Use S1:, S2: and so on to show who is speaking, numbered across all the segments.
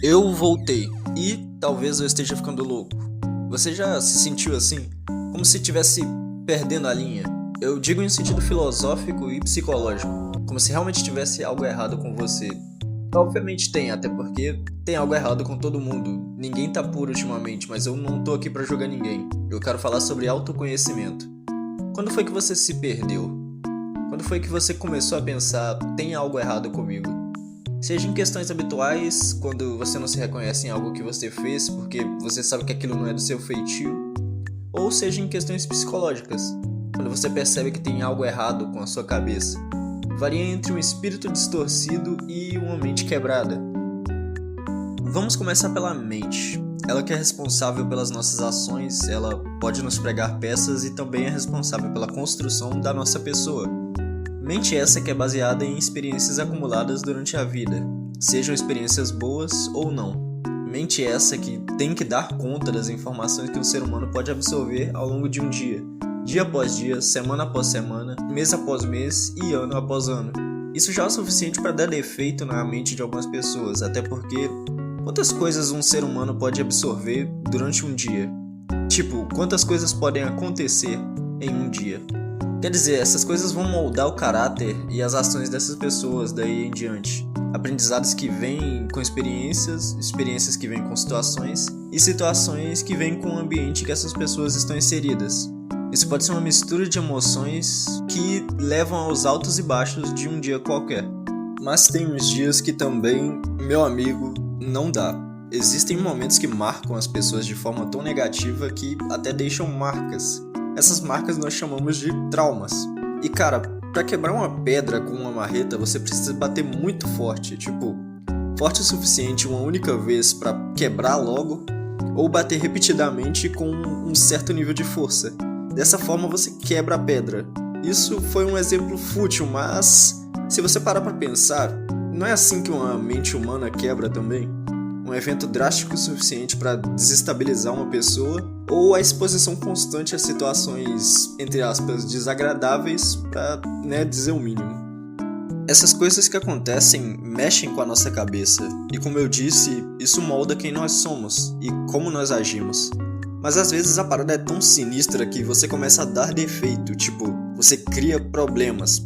S1: Eu voltei e talvez eu esteja ficando louco. Você já se sentiu assim? Como se estivesse perdendo a linha? Eu digo em sentido filosófico e psicológico, como se realmente tivesse algo errado com você. Obviamente tem, até porque tem algo errado com todo mundo. Ninguém tá puro ultimamente, mas eu não tô aqui pra julgar ninguém. Eu quero falar sobre autoconhecimento. Quando foi que você se perdeu? Quando foi que você começou a pensar, tem algo errado comigo? Seja em questões habituais, quando você não se reconhece em algo que você fez porque você sabe que aquilo não é do seu feitio, ou seja em questões psicológicas, quando você percebe que tem algo errado com a sua cabeça. Varia entre um espírito distorcido e uma mente quebrada. Vamos começar pela mente. Ela que é responsável pelas nossas ações, ela pode nos pregar peças e também é responsável pela construção da nossa pessoa. Mente essa que é baseada em experiências acumuladas durante a vida, sejam experiências boas ou não. Mente essa que tem que dar conta das informações que o ser humano pode absorver ao longo de um dia após dia, semana após semana, mês após mês e ano após ano. Isso já é o suficiente para dar defeito na mente de algumas pessoas, até porque quantas coisas um ser humano pode absorver durante um dia? Tipo, quantas coisas podem acontecer em um dia? Quer dizer, essas coisas vão moldar o caráter e as ações dessas pessoas daí em diante. Aprendizados que vêm com experiências que vêm com situações e situações que vêm com o ambiente que essas pessoas estão inseridas. Isso pode ser uma mistura de emoções que levam aos altos e baixos de um dia qualquer. Mas tem uns dias que também, meu amigo, não dá. Existem momentos que marcam as pessoas de forma tão negativa que até deixam marcas. Essas marcas nós chamamos de traumas. E cara, pra quebrar uma pedra com uma marreta, você precisa bater muito forte. Tipo, forte o suficiente uma única vez pra quebrar logo, ou bater repetidamente com um certo nível de força. Dessa forma você quebra a pedra. Isso foi um exemplo fútil, mas se você parar pra pensar, não é assim que uma mente humana quebra também? Um evento drástico o suficiente para desestabilizar uma pessoa, ou a exposição constante a situações, entre aspas, desagradáveis, para dizer o mínimo. Essas coisas que acontecem mexem com a nossa cabeça, e como eu disse, isso molda quem nós somos e como nós agimos. Mas às vezes a parada é tão sinistra que você começa a dar defeito, tipo, você cria problemas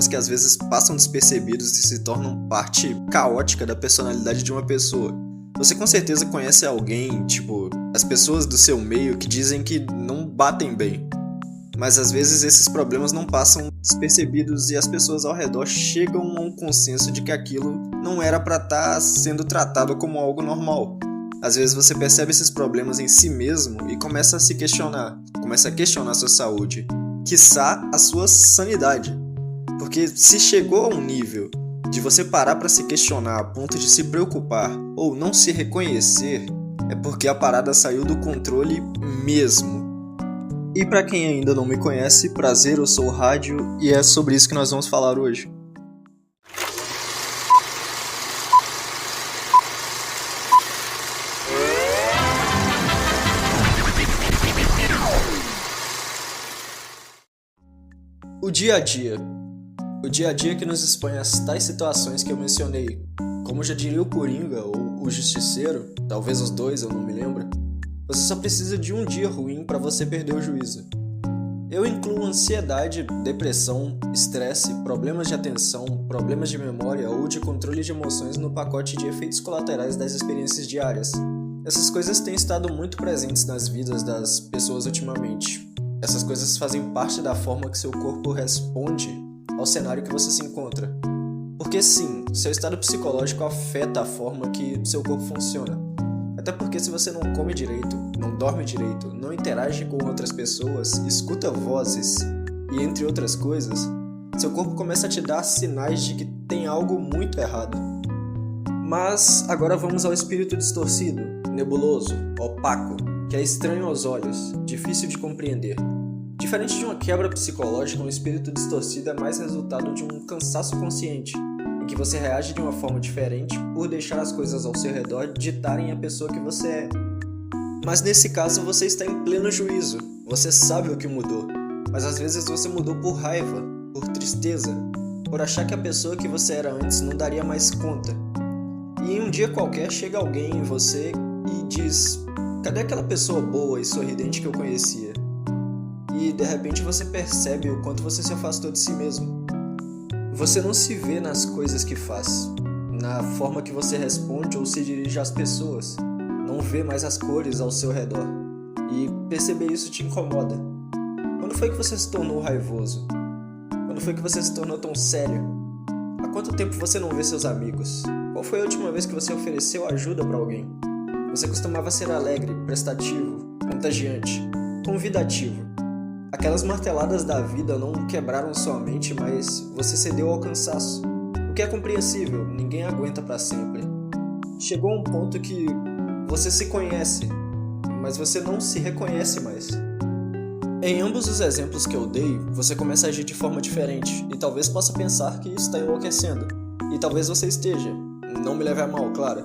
S1: que às vezes passam despercebidos e se tornam parte caótica da personalidade de uma pessoa. Você com certeza conhece alguém, tipo, as pessoas do seu meio que dizem que não batem bem. Mas às vezes esses problemas não passam despercebidos e as pessoas ao redor chegam a um consenso de que aquilo não era para estar sendo tratado como algo normal. Às vezes você percebe esses problemas em si mesmo e começa a se questionar, começa a questionar a sua saúde, quiçá a sua sanidade. Porque se chegou a um nível de você parar para se questionar a ponto de se preocupar ou não se reconhecer, é porque a parada saiu do controle mesmo. E para quem ainda não me conhece, prazer, eu sou o Rádio e é sobre isso que nós vamos falar hoje. O dia a dia. O dia a dia que nos expõe às tais situações que eu mencionei. Como já diria o Coringa ou o Justiceiro, talvez os dois, eu não me lembro, você só precisa de um dia ruim para você perder o juízo. Eu incluo ansiedade, depressão, estresse, problemas de atenção, problemas de memória ou de controle de emoções no pacote de efeitos colaterais das experiências diárias. Essas coisas têm estado muito presentes nas vidas das pessoas ultimamente. Essas coisas fazem parte da forma que seu corpo responde ao cenário que você se encontra. Porque sim, seu estado psicológico afeta a forma que seu corpo funciona. Até porque se você não come direito, não dorme direito, não interage com outras pessoas, escuta vozes e entre outras coisas, seu corpo começa a te dar sinais de que tem algo muito errado. Mas agora vamos ao espírito distorcido, nebuloso, opaco, que é estranho aos olhos, difícil de compreender. Diferente de uma quebra psicológica, um espírito distorcido é mais resultado de um cansaço consciente, em que você reage de uma forma diferente por deixar as coisas ao seu redor ditarem a pessoa que você é. Mas nesse caso você está em pleno juízo, você sabe o que mudou, mas às vezes você mudou por raiva, por tristeza, por achar que a pessoa que você era antes não daria mais conta. E em um dia qualquer chega alguém em você e diz: cadê aquela pessoa boa e sorridente que eu conhecia? E de repente você percebe o quanto você se afastou de si mesmo. Você não se vê nas coisas que faz, na forma que você responde ou se dirige às pessoas. Não vê mais as cores ao seu redor. E perceber isso te incomoda. Quando foi que você se tornou raivoso? Quando foi que você se tornou tão sério? Há quanto tempo você não vê seus amigos? Qual foi a última vez que você ofereceu ajuda para alguém? Você costumava ser alegre, prestativo, contagiante, convidativo. Aquelas marteladas da vida não quebraram sua mente, mas você cedeu ao cansaço. O que é compreensível, ninguém aguenta para sempre. Chegou a um ponto que você se conhece, mas você não se reconhece mais. Em ambos os exemplos que eu dei, você começa a agir de forma diferente e talvez possa pensar que está enlouquecendo. E talvez você esteja, não me leve a mal, claro.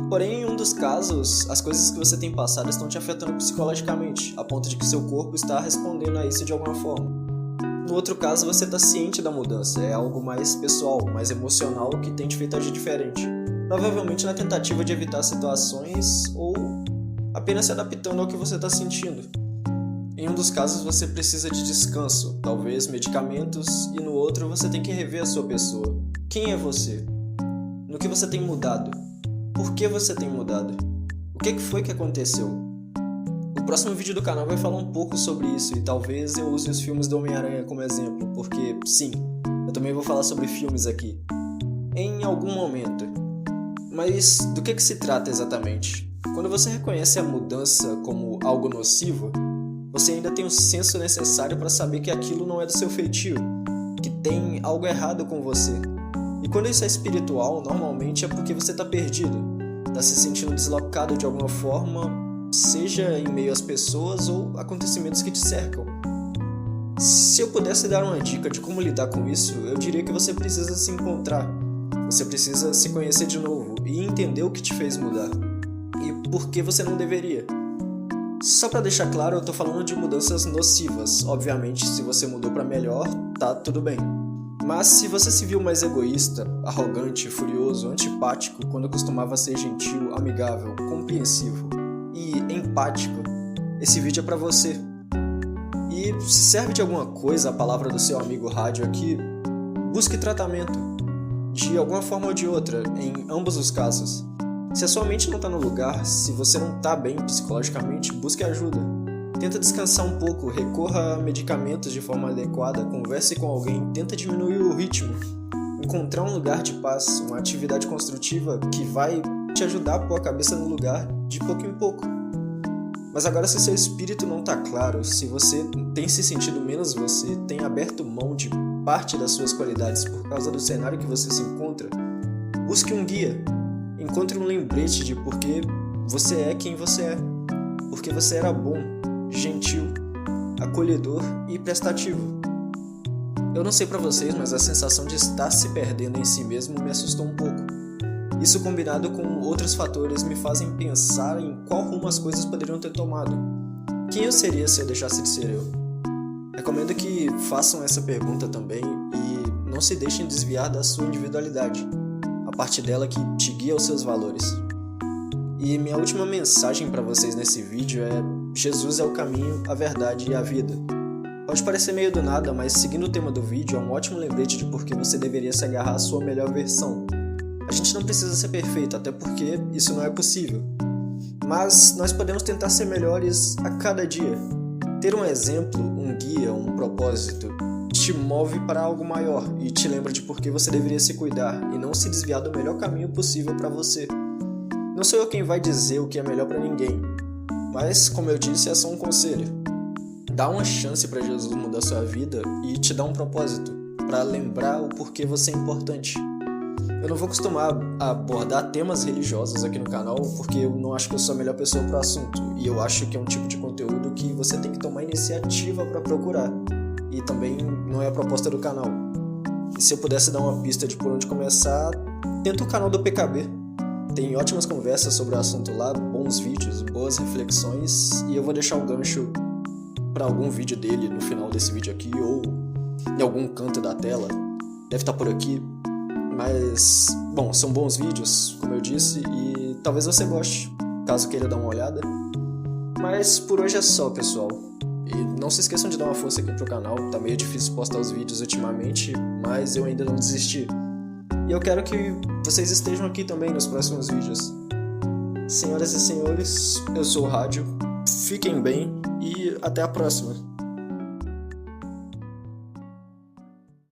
S1: Porém, em um dos casos, as coisas que você tem passado estão te afetando psicologicamente, a ponto de que seu corpo está respondendo a isso de alguma forma. No outro caso, você está ciente da mudança, é algo mais pessoal, mais emocional que tem te feito agir diferente. Provavelmente na tentativa de evitar situações ou apenas se adaptando ao que você está sentindo. Em um dos casos você precisa de descanso, talvez medicamentos, e no outro você tem que rever a sua pessoa. Quem é você? No que você tem mudado? Por que você tem mudado? O que foi que aconteceu? O próximo vídeo do canal vai falar um pouco sobre isso e talvez eu use os filmes do Homem-Aranha como exemplo, porque sim, eu também vou falar sobre filmes aqui, em algum momento. Mas do que se trata exatamente? Quando você reconhece a mudança como algo nocivo, você ainda tem o senso necessário para saber que aquilo não é do seu feitio, que tem algo errado com você. E quando isso é espiritual, normalmente é porque você está perdido, está se sentindo deslocado de alguma forma, seja em meio às pessoas ou acontecimentos que te cercam. Se eu pudesse dar uma dica de como lidar com isso, eu diria que você precisa se encontrar, você precisa se conhecer de novo e entender o que te fez mudar e por que você não deveria. Só pra deixar claro, eu tô falando de mudanças nocivas. Obviamente, se você mudou pra melhor, tá tudo bem. Mas se você se viu mais egoísta, arrogante, furioso, antipático, quando costumava ser gentil, amigável, compreensivo e empático, esse vídeo é pra você. E se serve de alguma coisa a palavra do seu amigo rádio aqui, busque tratamento, de alguma forma ou de outra, em ambos os casos. Se a sua mente não está no lugar, se você não está bem psicologicamente, busque ajuda. Tenta descansar um pouco, recorra a medicamentos de forma adequada, converse com alguém, tenta diminuir o ritmo. Encontrar um lugar de paz, uma atividade construtiva que vai te ajudar a pôr a cabeça no lugar de pouco em pouco. Mas agora, se seu espírito não está claro, se você tem se sentido menos você, tem aberto mão de parte das suas qualidades por causa do cenário que você se encontra, busque um guia. Encontre um lembrete de por que você é quem você é. Porque você era bom, gentil, acolhedor e prestativo. Eu não sei pra vocês, mas a sensação de estar se perdendo em si mesmo me assustou um pouco. Isso combinado com outros fatores me fazem pensar em qual rumo as coisas poderiam ter tomado. Quem eu seria se eu deixasse de ser eu? Recomendo que façam essa pergunta também e não se deixem desviar da sua individualidade. A parte dela que te guia aos seus valores. E minha última mensagem para vocês nesse vídeo é: Jesus é o caminho, a verdade e a vida. Pode parecer meio do nada, mas seguindo o tema do vídeo é um ótimo lembrete de por que você deveria se agarrar à sua melhor versão. A gente não precisa ser perfeito, até porque isso não é possível. Mas nós podemos tentar ser melhores a cada dia. Ter um exemplo, um guia, um propósito te move para algo maior e te lembra de por que você deveria se cuidar e não se desviar do melhor caminho possível para você. Não sou eu quem vai dizer o que é melhor para ninguém, mas, como eu disse, é só um conselho. Dá uma chance para Jesus mudar sua vida e te dar um propósito, para lembrar o porquê você é importante. Eu não vou costumar abordar temas religiosos aqui no canal, porque eu não acho que eu sou a melhor pessoa para o assunto, e eu acho que é um tipo de conteúdo que você tem que tomar iniciativa para procurar. E também não é a proposta do canal. E se eu pudesse dar uma pista de por onde começar, tenta o canal do PKB. Tem ótimas conversas sobre o assunto lá, bons vídeos, boas reflexões, e eu vou deixar um gancho para algum vídeo dele no final desse vídeo aqui, ou em algum canto da tela. Deve estar por aqui. Mas, bom, são bons vídeos, como eu disse, e talvez você goste, caso queira dar uma olhada. Mas por hoje é só, pessoal. E não se esqueçam de dar uma força aqui pro canal, tá meio difícil postar os vídeos ultimamente, mas eu ainda não desisti. E eu quero que vocês estejam aqui também nos próximos vídeos. Senhoras e senhores, eu sou o Rádio, fiquem bem e até a próxima.